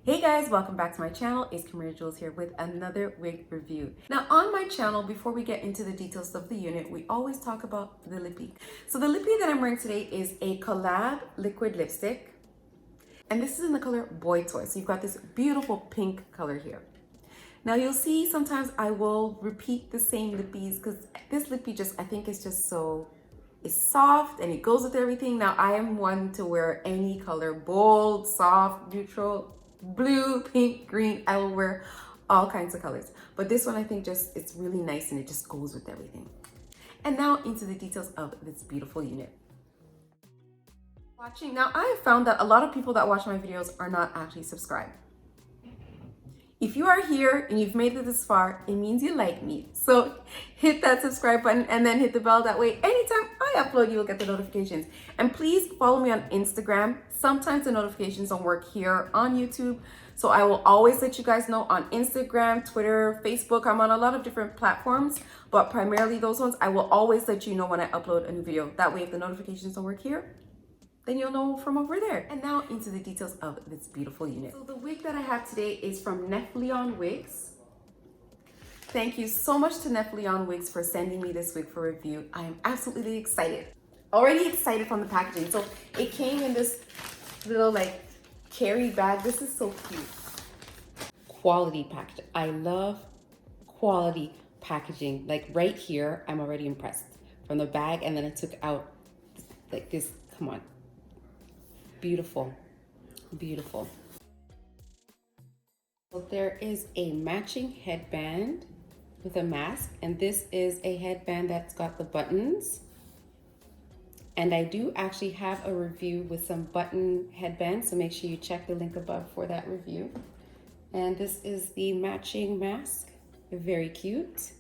Hey guys, welcome back to my channel. It's Camilla Jules here with another wig review. Now on my channel, before we get into the details of the unit, we always talk about the lippy. So the lippy that I'm wearing today is a COL-LAB liquid lipstick. And this is in the color Boy Toy. So you've got this beautiful pink color here. Now you'll see sometimes I will repeat the same lippies because this lippy I think it's just so, it's soft and it goes with everything. Now I am one to wear any color, bold, soft, neutral, blue, pink, green. I will wear all kinds of colors. But this one I think it's really nice and it just goes with everything. And now into the details of this beautiful unit. Now I have found that a lot of people that watch my videos are not actually subscribed. If you are here and you've made it this far, it means you like me. So hit that subscribe button and then hit the bell. That way, anytime I upload, you will get the notifications. And please follow me on Instagram. Sometimes the notifications don't work here on YouTube. So I will always let you guys know on Instagram, Twitter, Facebook. I'm on a lot of different platforms, but primarily those ones, I will always let you know when I upload a new video. That way, if the notifications don't work here, then you'll know from over there. And now into the details of this beautiful unit. So the wig that I have today is from Neflyon Wigs. Like you so much to Neflyon Wigs for sending me this wig for review. I am absolutely excited. Already excited from the packaging. So it came in this little like carry bag. This is so cute. Quality packaging. I love quality packaging. Like right here, I'm already impressed. From the bag, and then I took out like this, come on. Beautiful, beautiful. So there is a matching headband with a mask, and this is a headband that's got the buttons. And I do actually have a review with some button headbands, so make sure you check the link above for that review. And this is the matching mask, very cute.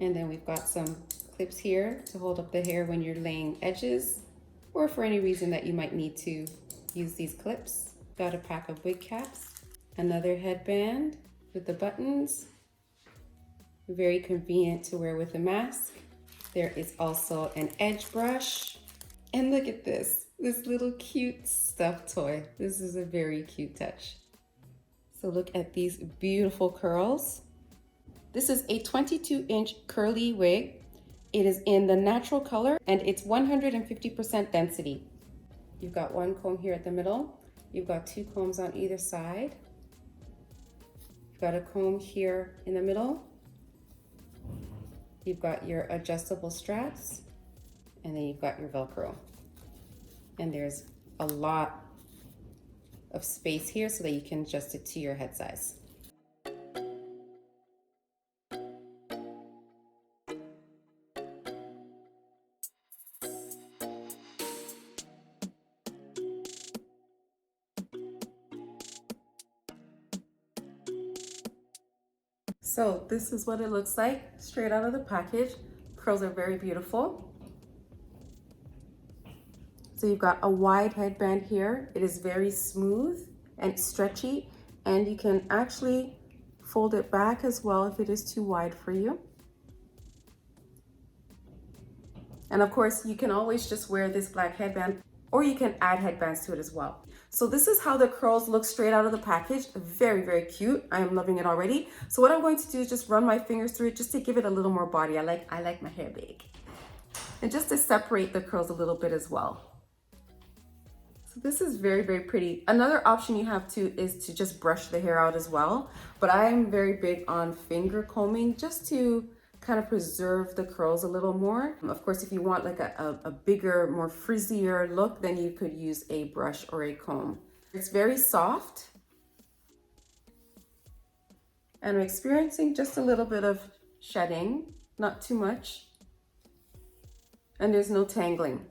And then we've got some clips here to hold up the hair when you're laying edges or for any reason that you might need to use these clips. Got a pack of wig caps, another headband with the buttons, very convenient to wear with a mask. There is also an edge brush, and look at this little cute stuffed toy. This is a very cute touch. So look at these beautiful curls. This is a 22-inch curly wig. It is in the natural color and it's 150% density. You've got one comb here at the middle. You've got two combs on either side. You've got a comb here in the middle. You've got your adjustable straps, and then you've got your Velcro. And there's a lot of space here so that you can adjust it to your head size. So this is what it looks like straight out of the package. Curls are very beautiful. So you've got a wide headband here. It is very smooth and stretchy, and you can actually fold it back as well if it is too wide for you. And of course, you can always just wear this black headband, or you can add headbands to it as well. So this is how the curls look straight out of the package. Very, very cute. I am loving it already. So what I'm going to do is just run my fingers through it just to give it a little more body. I like my hair big. And just to separate the curls a little bit as well. So this is very, very pretty. Another option you have too is to just brush the hair out as well. But I'm very big on finger combing just to kind of preserve the curls a little more. Of course, if you want like a bigger, more frizzier look, then you could use a brush or a comb. It's very soft. And I'm experiencing just a little bit of shedding, not too much. And there's no tangling.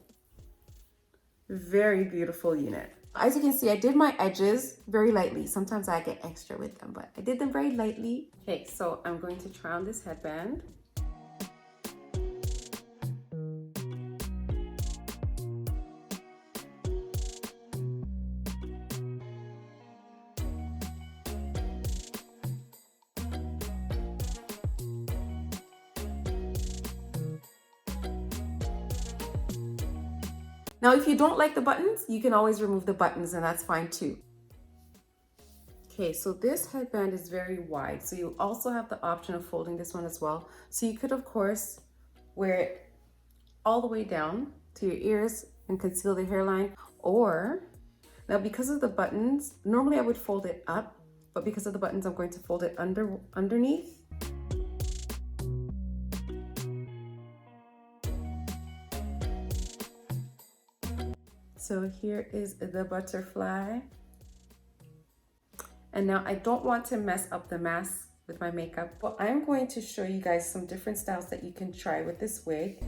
Very beautiful unit. As you can see, I did my edges very lightly. Sometimes I get extra with them, but I did them very lightly. Okay, so I'm going to try on this headband. Now, if you don't like the buttons, you can always remove the buttons, and that's fine too. Okay, so this headband is very wide, so you also have the option of folding this one as well. So you could, of course, wear it all the way down to your ears and conceal the hairline, or now because of the buttons, normally I would fold it up, but because of the buttons, I'm going to fold it underneath. So here is the butterfly. And now I don't want to mess up the mask with my makeup, but I'm going to show you guys some different styles that you can try with this wig.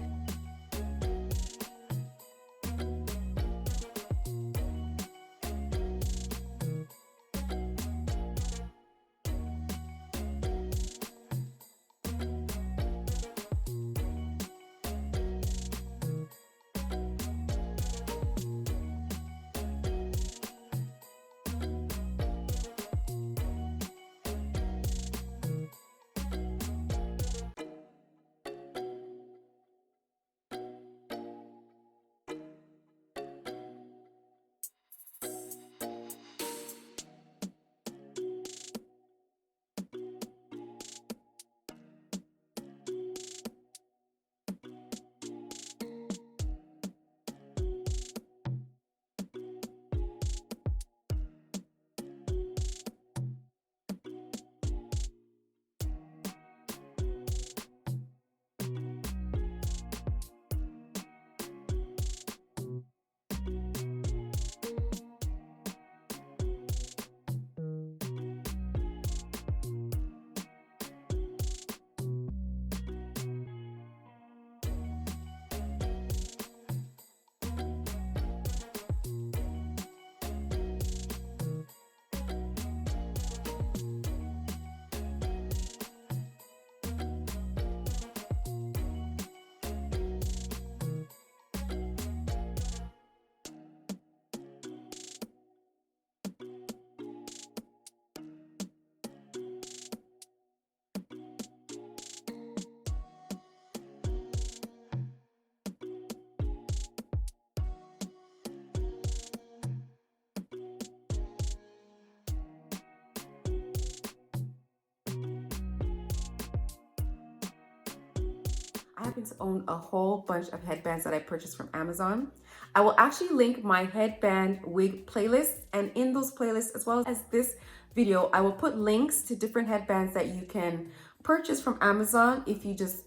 I happen to own a whole bunch of headbands that I purchased from Amazon. I will actually link my headband wig playlist, and in those playlists, as well as this video, I will put links to different headbands that you can purchase from Amazon if you just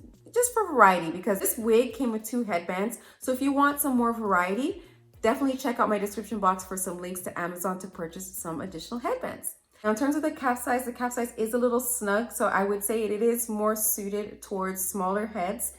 for variety, because this wig came with 2 headbands. So if you want some more variety, definitely check out my description box for some links to Amazon to purchase some additional headbands. Now, in terms of the cap size is a little snug, so I would say it is more suited towards smaller heads.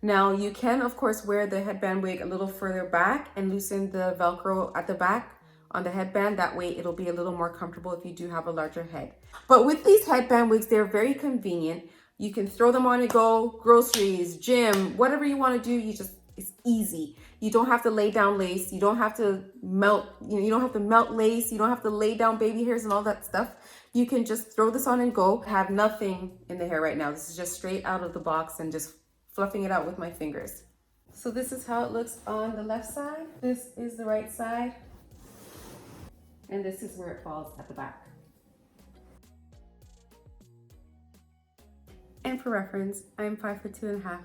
Now, you can, of course, wear the headband wig a little further back and loosen the Velcro at the back on the headband. That way, it'll be a little more comfortable if you do have a larger head. But with these headband wigs, they're very convenient. You can throw them on and go, groceries, gym, whatever you want to do, it's easy. You don't have to lay down lace. You don't have to melt, you don't have to melt lace. You don't have to lay down baby hairs and all that stuff. You can just throw this on and go. I have nothing in the hair right now. This is just straight out of the box and just fluffing it out with my fingers. So this is how it looks on the left side. This is the right side. And this is where it falls at the back. And for reference, I'm 5'2½".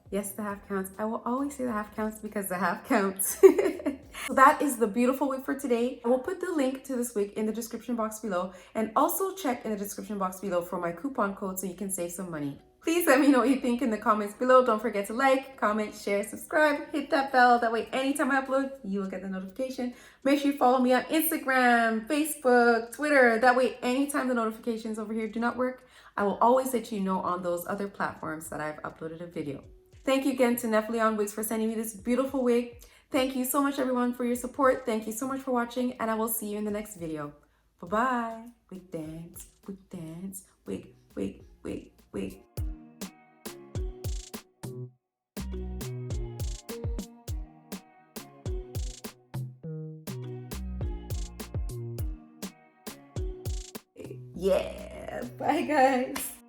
Yes, the half counts. I will always say the half counts because the half counts. So that is the beautiful wig for today. I will put the link to this wig in the description box below, and also check in the description box below for my coupon code so you can save some money. Please let me know what you think in the comments below. Don't forget to like, comment, share, subscribe, hit that bell. That way, anytime I upload, you will get the notification. Make sure you follow me on Instagram, Facebook, Twitter. That way, anytime the notifications over here do not work, I will always let you know on those other platforms that I've uploaded a video. Thank you again to Neflyon Wigs for sending me this beautiful wig. Thank you so much, everyone, for your support. Thank you so much for watching, and I will see you in the next video. Bye-bye. Wig dance, wig dance, wig, wig, wig, wig. Yeah, bye guys.